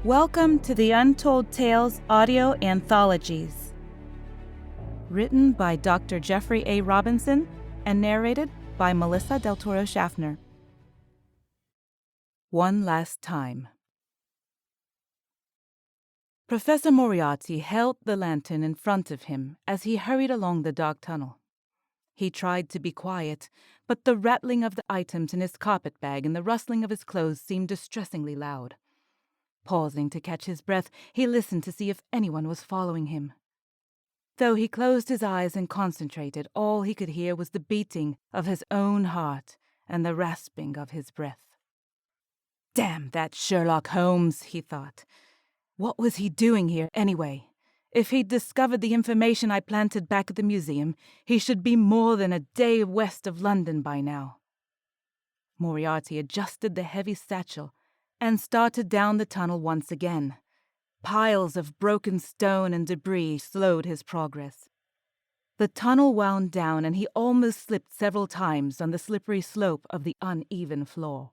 Welcome to the Untold Tales audio anthologies. Written by Dr. Jeffrey A. Robinson and narrated by Melissa Del Toro Schaffner. One last time. Professor Moriarty held the lantern in front of him as he hurried along the dark tunnel. He tried to be quiet, but the rattling of the items in his carpet bag and the rustling of his clothes seemed distressingly loud. Pausing to catch his breath, he listened to see if anyone was following him. Though he closed his eyes and concentrated, all he could hear was the beating of his own heart and the rasping of his breath. Damn that Sherlock Holmes, he thought. What was he doing here anyway? If he'd discovered the information I planted back at the museum, he should be more than a day west of London by now. Moriarty adjusted the heavy satchel and started down the tunnel once again. Piles of broken stone and debris slowed his progress. The tunnel wound down and he almost slipped several times on the slippery slope of the uneven floor.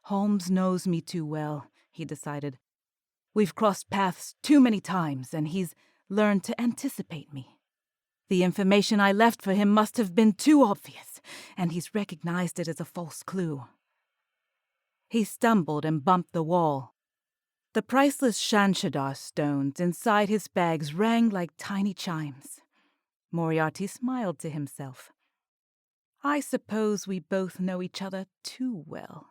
Holmes knows me too well, he decided. We've crossed paths too many times and he's learned to anticipate me. The information I left for him must have been too obvious, and he's recognized it as a false clue. He stumbled and bumped the wall. The priceless Shanshadar stones inside his bags rang like tiny chimes. Moriarty smiled to himself. I suppose we both know each other too well.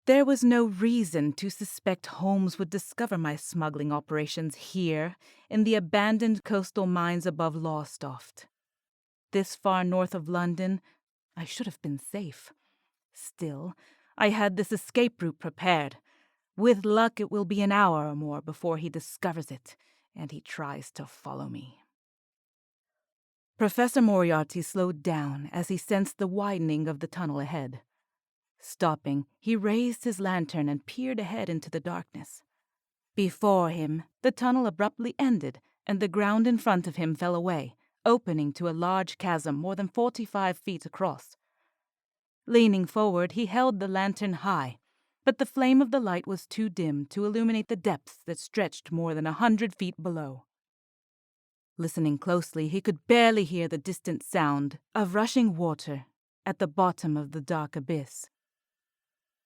There was no reason to suspect Holmes would discover my smuggling operations here, in the abandoned coastal mines above Lowestoft. This far north of London, I should have been safe. Still, I had this escape route prepared. With luck, it will be an hour or more before he discovers it, and he tries to follow me. Professor Moriarty slowed down as he sensed the widening of the tunnel ahead. Stopping, he raised his lantern and peered ahead into the darkness. Before him, the tunnel abruptly ended, and the ground in front of him fell away, opening to a large chasm more than 45 feet across. Leaning forward, he held the lantern high, but the flame of the light was too dim to illuminate the depths that stretched more than 100 feet below. Listening closely, he could barely hear the distant sound of rushing water at the bottom of the dark abyss.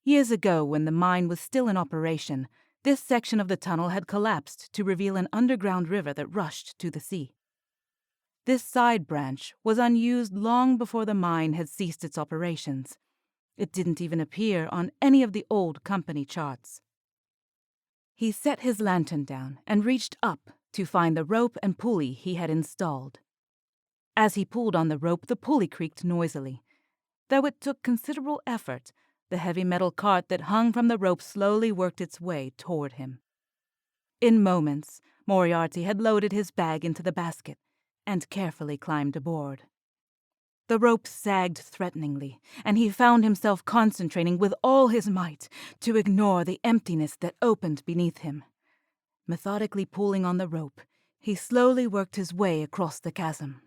Years ago, when the mine was still in operation, this section of the tunnel had collapsed to reveal an underground river that rushed to the sea. This side branch was unused long before the mine had ceased its operations. It didn't even appear on any of the old company charts. He set his lantern down and reached up to find the rope and pulley he had installed. As he pulled on the rope, the pulley creaked noisily. Though it took considerable effort, the heavy metal cart that hung from the rope slowly worked its way toward him. In moments, Moriarty had loaded his bag into the basket and carefully climbed aboard. The rope sagged threateningly, and he found himself concentrating with all his might to ignore the emptiness that opened beneath him. Methodically pulling on the rope, he slowly worked his way across the chasm.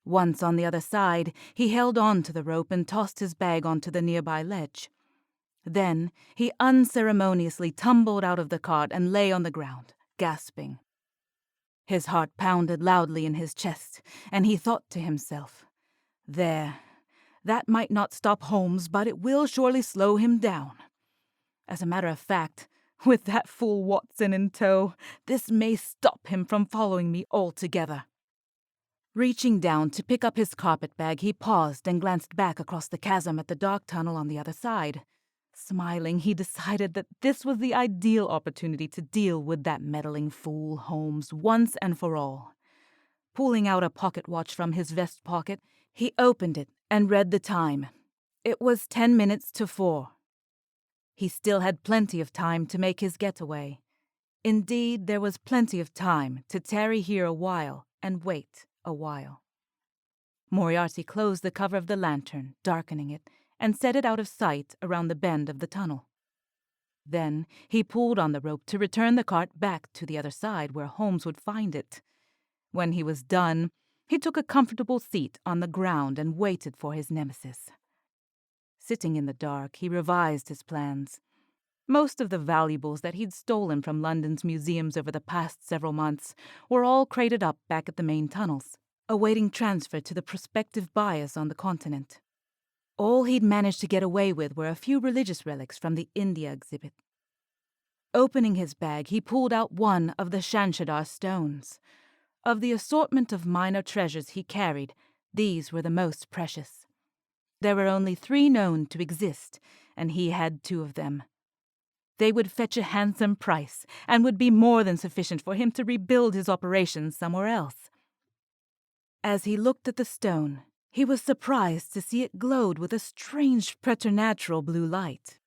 Once on the other side, he held on to the rope and tossed his bag onto the nearby ledge. Then he unceremoniously tumbled out of the cart and lay on the ground, gasping. His heart pounded loudly in his chest, and he thought to himself, "There, that might not stop Holmes, but it will surely slow him down. As a matter of fact, with that fool Watson in tow, this may stop him from following me altogether." Reaching down to pick up his carpet bag, he paused and glanced back across the chasm at the dark tunnel on the other side. Smiling, he decided that this was the ideal opportunity to deal with that meddling fool Holmes once and for all. Pulling out a pocket watch from his vest pocket, he opened it and read the time. It was 10 minutes to 4. He still had plenty of time to make his getaway. Indeed, there was plenty of time to tarry here a while and wait a while. Moriarty closed the cover of the lantern, darkening it, and set it out of sight around the bend of the tunnel. Then he pulled on the rope to return the cart back to the other side where Holmes would find it. When he was done, he took a comfortable seat on the ground and waited for his nemesis. Sitting in the dark, he revised his plans. Most of the valuables that he'd stolen from London's museums over the past several months were all crated up back at the main tunnels, awaiting transfer to the prospective buyers on the continent. All he'd managed to get away with were a few religious relics from the India exhibit. Opening his bag, he pulled out one of the Shanshadar stones. Of the assortment of minor treasures he carried, these were the most precious. There were only 3 known to exist, and he had 2 of them. They would fetch a handsome price, and would be more than sufficient for him to rebuild his operations somewhere else. As he looked at the stone, he was surprised to see it glowed with a strange preternatural blue light.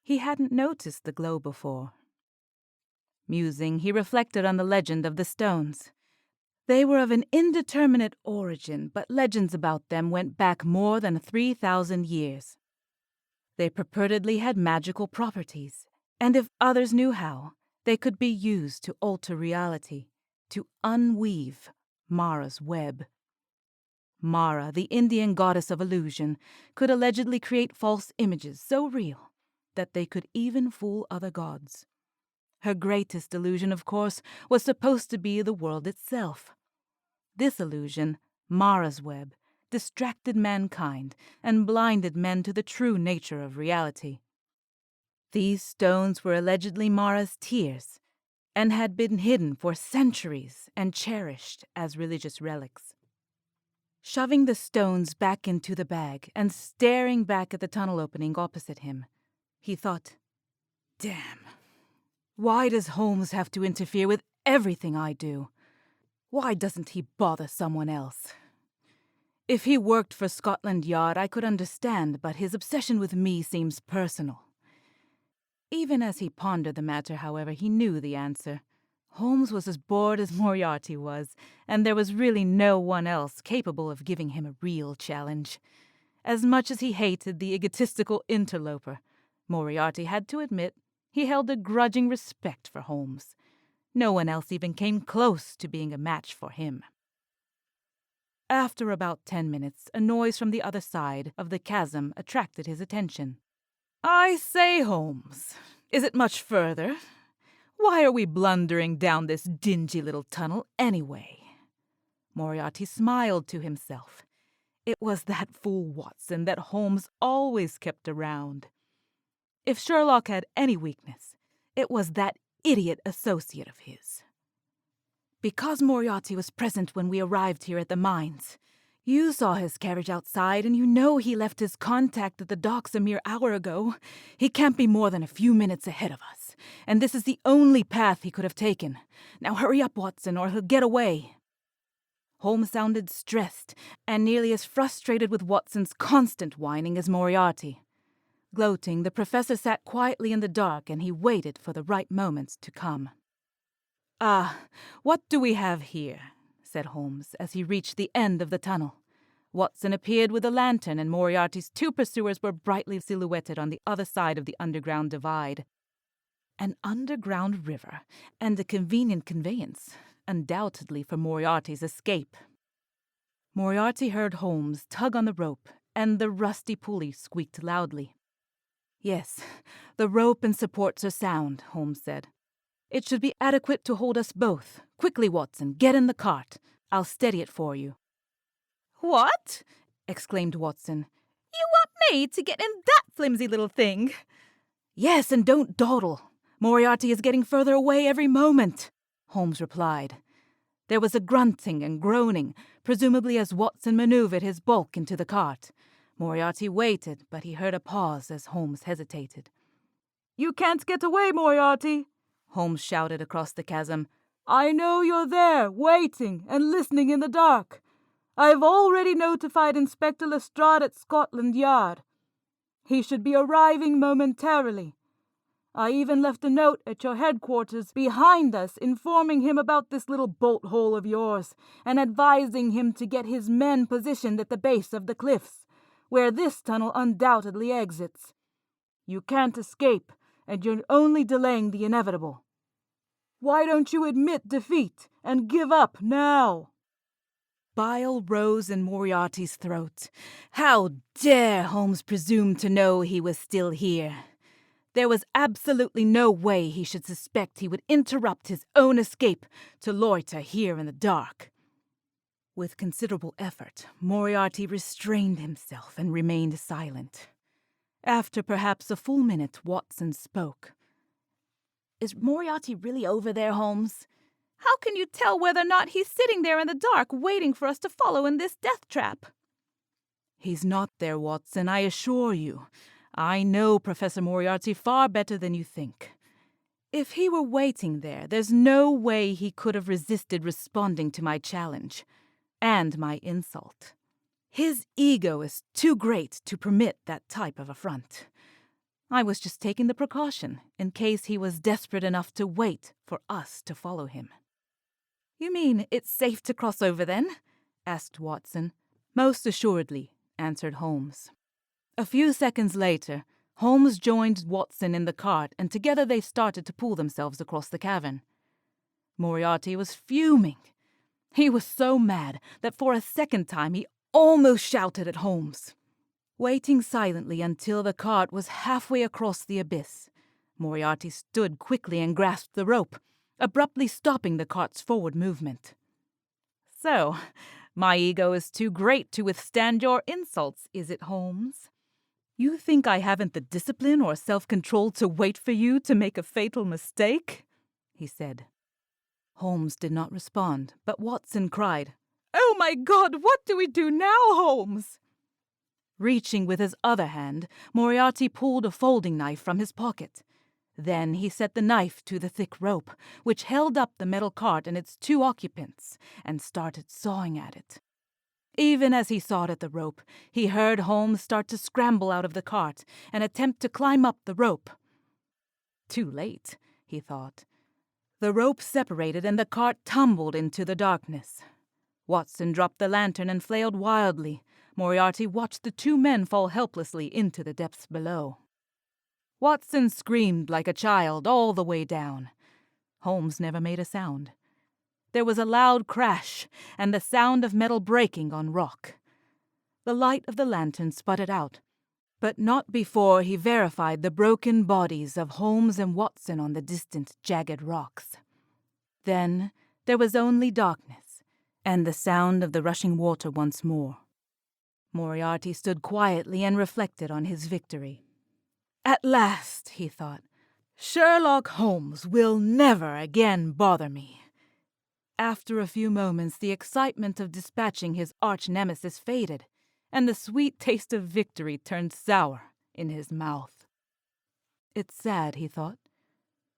He hadn't noticed the glow before. Musing, he reflected on the legend of the stones. They were of an indeterminate origin, but legends about them went back more than 3,000 years. They purportedly had magical properties, and if others knew how, they could be used to alter reality, to unweave Mara's web. Mara, the Indian goddess of illusion, could allegedly create false images so real that they could even fool other gods. Her greatest illusion, of course, was supposed to be the world itself. This illusion, Mara's web, distracted mankind and blinded men to the true nature of reality. These stones were allegedly Mara's tears, and had been hidden for centuries and cherished as religious relics. Shoving the stones back into the bag and staring back at the tunnel opening opposite him, he thought, "Damn. Why does Holmes have to interfere with everything I do? Why doesn't he bother someone else? If he worked for Scotland Yard, I could understand, but his obsession with me seems personal." Even as he pondered the matter, however, he knew the answer. Holmes was as bored as Moriarty was, and there was really no one else capable of giving him a real challenge. As much as he hated the egotistical interloper, Moriarty had to admit he held a grudging respect for Holmes. No one else even came close to being a match for him. After about 10 minutes, a noise from the other side of the chasm attracted his attention. "I say, Holmes, is it much further? Why are we blundering down this dingy little tunnel anyway?" Moriarty smiled to himself. It was that fool Watson that Holmes always kept around. If Sherlock had any weakness, it was that idiot associate of his. "Because Moriarty was present when we arrived here at the mines. You saw his carriage outside, and you know he left his contact at the docks a mere hour ago. He can't be more than a few minutes ahead of us, and this is the only path he could have taken. Now hurry up, Watson, or he'll get away." Holmes sounded stressed, and nearly as frustrated with Watson's constant whining as Moriarty. Gloating, the professor sat quietly in the dark, and he waited for the right moments to come. "Ah, what do we have here?" said Holmes as he reached the end of the tunnel. Watson appeared with a lantern, and Moriarty's 2 pursuers were brightly silhouetted on the other side of the underground divide. An underground river, and a convenient conveyance, undoubtedly for Moriarty's escape. Moriarty heard Holmes tug on the rope, and the rusty pulley squeaked loudly. "Yes, the rope and supports are sound," Holmes said. "It should be adequate to hold us both. Quickly, Watson, get in the cart. I'll steady it for you." "What?" exclaimed Watson. "You want me to get in that flimsy little thing?" "Yes, and don't dawdle. Moriarty is getting further away every moment," Holmes replied. There was a grunting and groaning, presumably as Watson maneuvered his bulk into the cart. Moriarty waited, but he heard a pause as Holmes hesitated. "You can't get away, Moriarty," Holmes shouted across the chasm. "I know you're there, waiting and listening in the dark. I've already notified Inspector Lestrade at Scotland Yard. He should be arriving momentarily. I even left a note at your headquarters behind us informing him about this little bolt hole of yours and advising him to get his men positioned at the base of the cliffs, where this tunnel undoubtedly exits. You can't escape, and you're only delaying the inevitable. Why don't you admit defeat and give up now?" Bile rose in Moriarty's throat. How dare Holmes presume to know he was still here? There was absolutely no way he should suspect he would interrupt his own escape to loiter here in the dark. With considerable effort, Moriarty restrained himself and remained silent. After perhaps a full minute, Watson spoke. "Is Moriarty really over there, Holmes? How can you tell whether or not he's sitting there in the dark waiting for us to follow in this death trap?" "He's not there, Watson, I assure you. I know Professor Moriarty far better than you think. If he were waiting there, there's no way he could have resisted responding to my challenge and my insult. His ego is too great to permit that type of affront. I was just taking the precaution in case he was desperate enough to wait for us to follow him." "You mean it's safe to cross over, then?" asked Watson. "Most assuredly," answered Holmes. A few seconds later, Holmes joined Watson in the cart, and together they started to pull themselves across the cavern. Moriarty was fuming. He was so mad that for a second time he almost shouted at Holmes. Waiting silently until the cart was halfway across the abyss, Moriarty stood quickly and grasped the rope, abruptly stopping the cart's forward movement. "So, my ego is too great to withstand your insults, is it, Holmes? You think I haven't the discipline or self-control to wait for you to make a fatal mistake?" he said. Holmes did not respond, but Watson cried, "Oh my God, what do we do now, Holmes?" Reaching with his other hand, Moriarty pulled a folding knife from his pocket. Then he set the knife to the thick rope, which held up the metal cart and its two occupants, and started sawing at it. Even as he sawed at the rope, he heard Holmes start to scramble out of the cart and attempt to climb up the rope. Too late, he thought. The rope separated and the cart tumbled into the darkness. Watson dropped the lantern and flailed wildly. Moriarty watched the two men fall helplessly into the depths below. Watson screamed like a child all the way down. Holmes never made a sound. There was a loud crash and the sound of metal breaking on rock. The light of the lantern sputtered out, but not before he verified the broken bodies of Holmes and Watson on the distant, jagged rocks. Then there was only darkness and the sound of the rushing water once more. Moriarty stood quietly and reflected on his victory. "At last," he thought, "Sherlock Holmes will never again bother me." After a few moments, the excitement of dispatching his arch-nemesis faded, and the sweet taste of victory turned sour in his mouth. It's sad, he thought.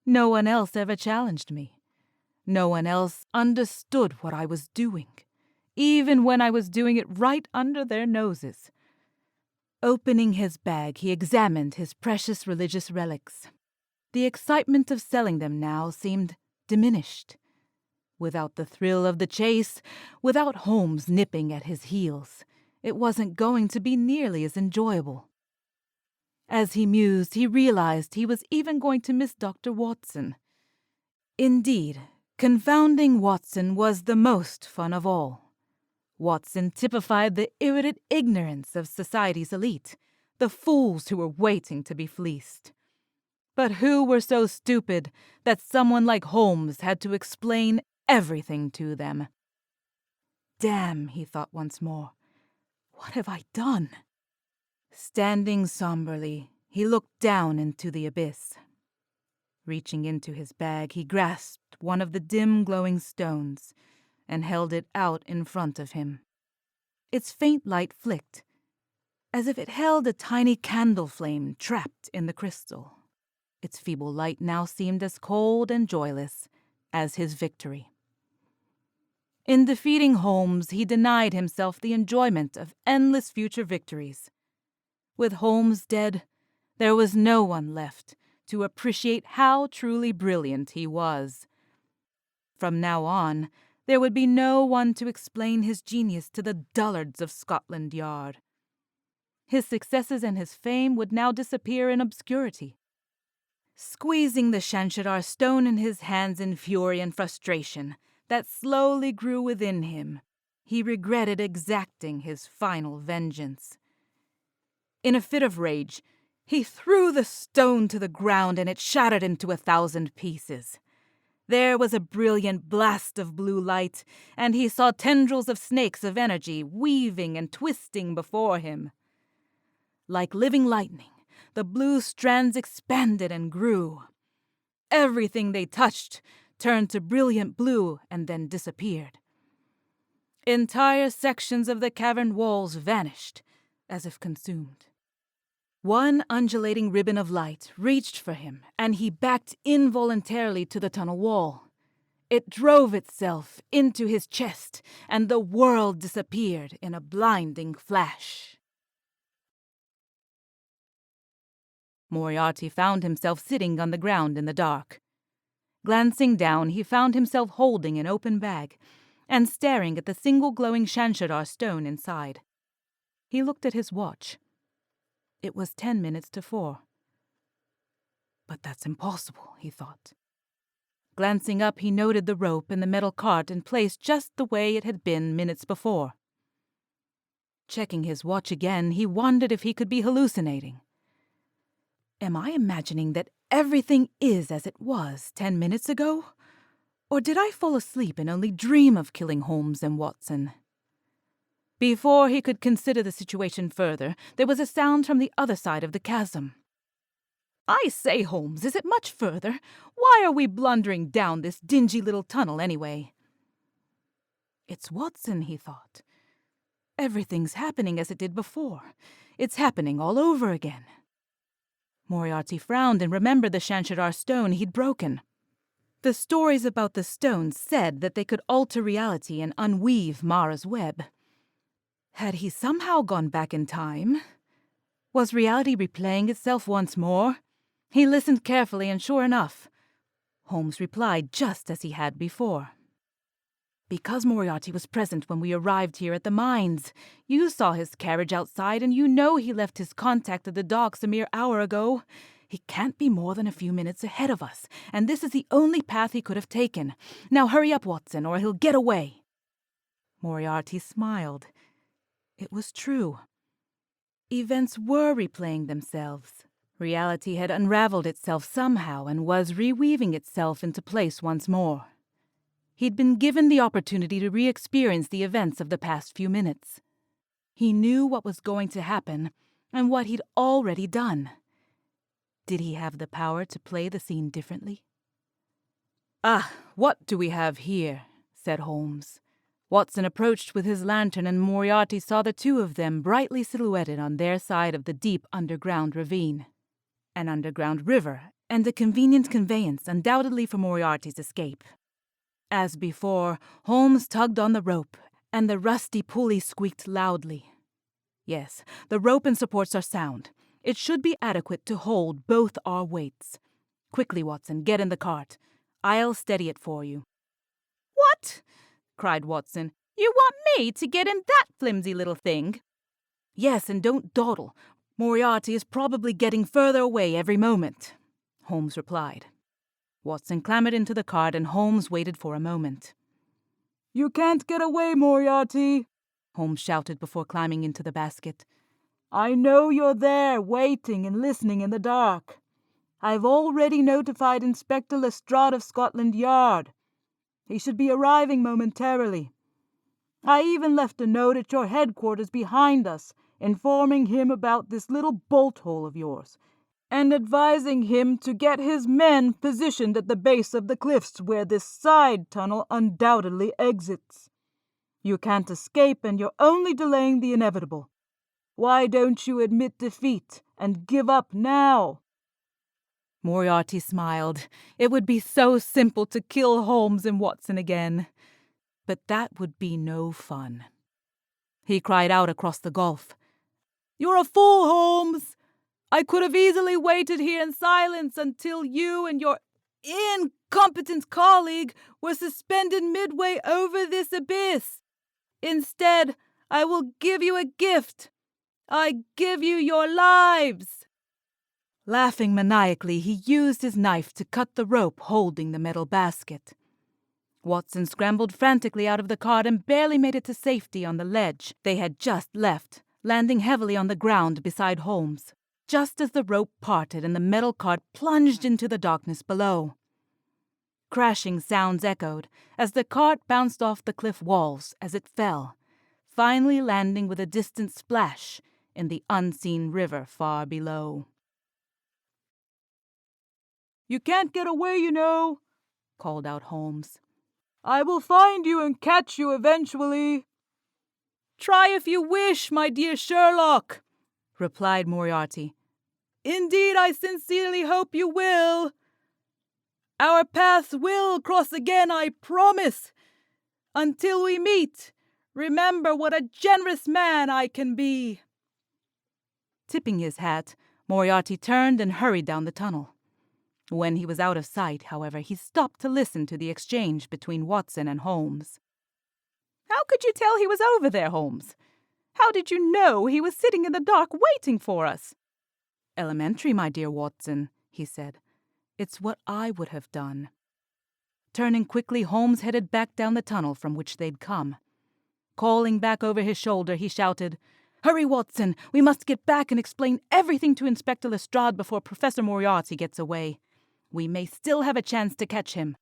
No one else ever challenged me. No one else understood what I was doing, even when I was doing it right under their noses. Opening his bag, he examined his precious religious relics. The excitement of selling them now seemed diminished. Without the thrill of the chase, without Holmes nipping at his heels, it wasn't going to be nearly as enjoyable. As he mused, he realized he was even going to miss Dr. Watson. Indeed, confounding Watson was the most fun of all. Watson typified the irritated ignorance of society's elite, the fools who were waiting to be fleeced. But who were so stupid that someone like Holmes had to explain everything to them? Damn, he thought once more. What have I done? Standing somberly, he looked down into the abyss. Reaching into his bag, he grasped one of the dim glowing stones and held it out in front of him. Its faint light flicked, as if it held a tiny candle flame trapped in the crystal. Its feeble light now seemed as cold and joyless as his victory. In defeating Holmes, he denied himself the enjoyment of endless future victories. With Holmes dead, there was no one left to appreciate how truly brilliant he was. From now on, there would be no one to explain his genius to the dullards of Scotland Yard. His successes and his fame would now disappear in obscurity. Squeezing the Shanshadar stone in his hands in fury and frustration that slowly grew within him, he regretted exacting his final vengeance. In a fit of rage, He threw the stone to the ground and it shattered into 1,000 pieces. There was a brilliant blast of blue light, and he saw tendrils of snakes of energy weaving and twisting before him. Like living lightning, the blue strands expanded and grew. Everything they touched turned to brilliant blue and then disappeared. Entire sections of the cavern walls vanished, as if consumed. One undulating ribbon of light reached for him, and he backed involuntarily to the tunnel wall. It drove itself into his chest, and the world disappeared in a blinding flash. Moriarty found himself sitting on the ground in the dark. Glancing down, he found himself holding an open bag and staring at the single glowing Shanshadar stone inside. He looked at his watch. It was 10 minutes to 4. But that's impossible, he thought. Glancing up, he noted the rope and the metal cart in place just the way it had been minutes before. Checking his watch again, he wondered if he could be hallucinating. Am I imagining that everything is as it was 10 minutes ago? Or did I fall asleep and only dream of killing Holmes and Watson? Before he could consider the situation further, there was a sound from the other side of the chasm. I say, Holmes, is it much further? Why are we blundering down this dingy little tunnel anyway? It's Watson, he thought. Everything's happening as it did before. It's happening all over again. Moriarty frowned and remembered the Shanshadar stone he'd broken. The stories about the stones said that they could alter reality and unweave Mara's web. Had he somehow gone back in time? Was reality replaying itself once more? He listened carefully, and sure enough, Holmes replied just as he had before. Because Moriarty was present when we arrived here at the mines. You saw his carriage outside, and you know he left his contact at the docks a mere hour ago. He can't be more than a few minutes ahead of us, and this is the only path he could have taken. Now hurry up, Watson, or he'll get away. Moriarty smiled. It was true. Events were replaying themselves. Reality had unraveled itself somehow and was reweaving itself into place once more. He'd been given the opportunity to re-experience the events of the past few minutes. He knew what was going to happen and what he'd already done. Did he have the power to play the scene differently? "Ah, what do we have here?" said Holmes. Watson approached with his lantern, and Moriarty saw the two of them brightly silhouetted on their side of the deep underground ravine. An underground river, and a convenient conveyance undoubtedly for Moriarty's escape. As before, Holmes tugged on the rope, and the rusty pulley squeaked loudly. Yes, the rope and supports are sound. It should be adequate to hold both our weights. Quickly, Watson, get in the cart. I'll steady it for you. "What?" cried Watson. "You want me to get in that flimsy little thing?" "Yes, and don't dawdle. Moriarty is probably getting further away every moment," Holmes replied. Watson clambered into the cart, and Holmes waited for a moment. "You can't get away, Moriarty," Holmes shouted before climbing into the basket. "I know you're there, waiting and listening in the dark. I've already notified Inspector Lestrade of Scotland Yard. He should be arriving momentarily. I even left a note at your headquarters behind us, informing him about this little bolt hole of yours, and advising him to get his men positioned at the base of the cliffs where this side tunnel undoubtedly exits. You can't escape, and you're only delaying the inevitable. Why don't you admit defeat and give up now?" Moriarty smiled. It would be so simple to kill Holmes and Watson again. But that would be no fun. He cried out across the gulf. "You're a fool, Holmes! I could have easily waited here in silence until you and your incompetent colleague were suspended midway over this abyss. Instead, I will give you a gift. I give you your lives." Laughing maniacally, he used his knife to cut the rope holding the metal basket. Watson scrambled frantically out of the cart and barely made it to safety on the ledge they had just left, landing heavily on the ground beside Holmes. just as the rope parted and the metal cart plunged into the darkness below. Crashing sounds echoed as the cart bounced off the cliff walls as it fell, finally landing with a distant splash in the unseen river far below. "You can't get away, you know," called out Holmes. "I will find you and catch you eventually." "Try if you wish, my dear Sherlock," replied Moriarty. "Indeed, I sincerely hope you will. Our paths will cross again, I promise. Until we meet, remember what a generous man I can be." Tipping his hat, Moriarty turned and hurried down the tunnel. When he was out of sight, however, he stopped to listen to the exchange between Watson and Holmes. "How could you tell he was over there, Holmes? How did you know he was sitting in the dark waiting for us?" "Elementary, my dear Watson," he said. "It's what I would have done." Turning quickly, Holmes headed back down the tunnel from which they'd come. Calling back over his shoulder, he shouted, "Hurry, Watson! We must get back and explain everything to Inspector Lestrade before Professor Moriarty gets away. We may still have a chance to catch him."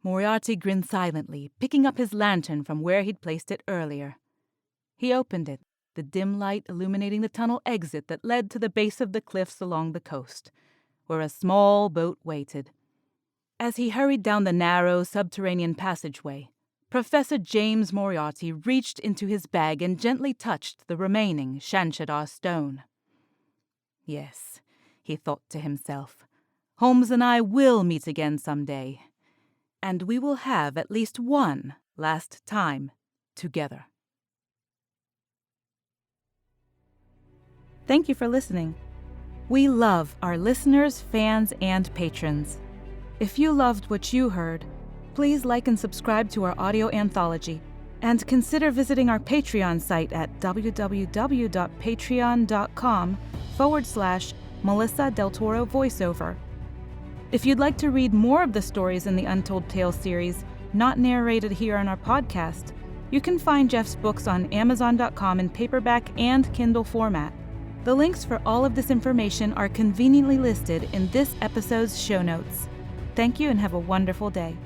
Moriarty grinned silently, picking up his lantern from where he'd placed it earlier. He opened it, the dim light illuminating the tunnel exit that led to the base of the cliffs along the coast, where a small boat waited. As he hurried down the narrow subterranean passageway, Professor James Moriarty reached into his bag and gently touched the remaining Shanshadar stone. "Yes," he thought to himself, "Holmes and I will meet again someday, and we will have at least one last time together." Thank you for listening. We love our listeners, fans, and patrons. If you loved what you heard, please like and subscribe to our audio anthology, and consider visiting our Patreon site at www.patreon.com/Melissa Del Toro voiceover. If you'd like to read more of the stories in the Untold Tales series, not narrated here on our podcast, you can find Jeff's books on Amazon.com in paperback and Kindle format. The links for all of this information are conveniently listed in this episode's show notes. Thank you and have a wonderful day.